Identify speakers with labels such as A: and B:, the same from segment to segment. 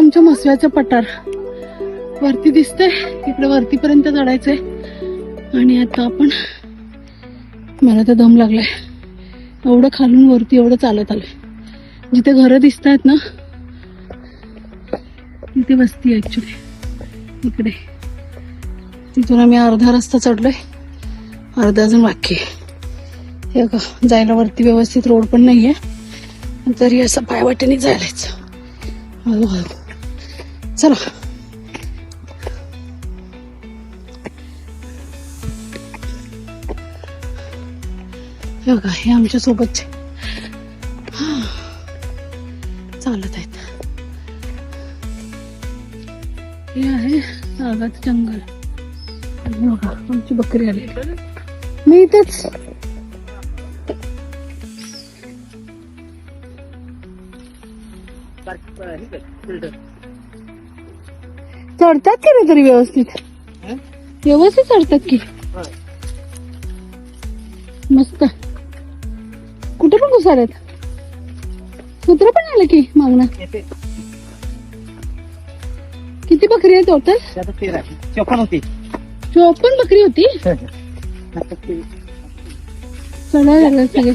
A: आमच्या मसव्याचं पठार वरती दिसतंय, इकडे वरतीपर्यंत चढायचंय. आणि आता आपण, मला तर दम लागलाय, एवढं खालून वरती एवढं चालत आलोय. जिथे घरं दिसत आहेत ना तिथे वस्ती आहे ऍक्च्युली. इकडे तिथून आम्ही अर्धा रस्ता चढलोय, अर्धा अजून बाकी आहे. हे बघा, जायला वरती व्यवस्थित रोड पण नाहीये, तरी असं पायवाटेने जायलाच. हळूहळू चला. हे बघा, हे आमच्या सोबतचे चालत आहेत. हे आहे नागाचं जंगल. आणि बघा, आमची बकरी आली. मी इथेच. चढतात की नाही तरी व्यवस्थित? व्यवस्थित चढतात की. मस्त. कुठे पण घुसाळत. कुत्र पण आलं की मागणं. किती बकरी आहे टोटल?
B: 54 होती.
A: 54 बकरी होती. चढायला लागलं सगळे.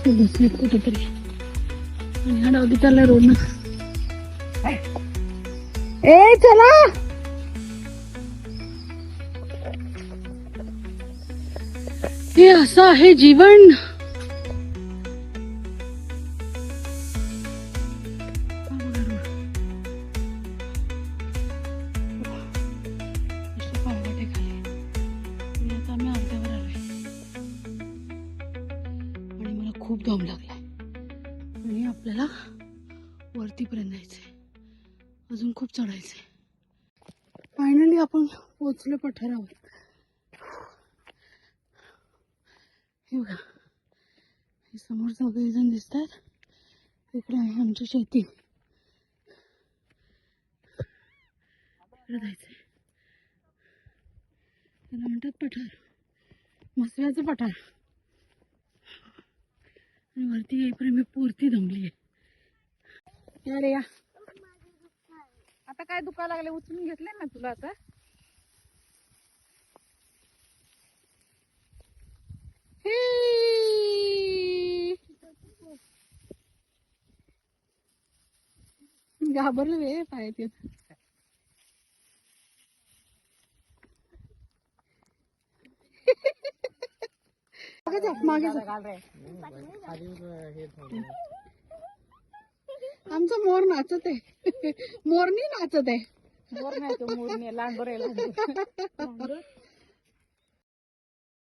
A: बसले कुठेतरी. आणि हा डावदी चाललाय रोड ना. ए चला. हे असं आहे जीवन. खूप दम लागलाय आणि आपल्याला वरतीपर्यंत जायचंय. अजून खूप चढायचंय. फायनली आपण पोहोचलो पठारावर. हे बघा, हे समोर सगळेजण दिसतात. इकडे आहे आमची शेती. इकडे जायचंय. त्याला म्हणतात पठार, मसव्याचं पठार. आणि वरती येईपर्यंत मी पूर्ती दमली आहे. या रे या. आता काय दुखा लागले? उचलून घेतले ना तुला आता. घाबरले वे पायात येत. मागे जा. आमचा मोर नाचत आहे. मोरनी नाचत आहे. मोर नाही तो, मोरनी लांबर आहे.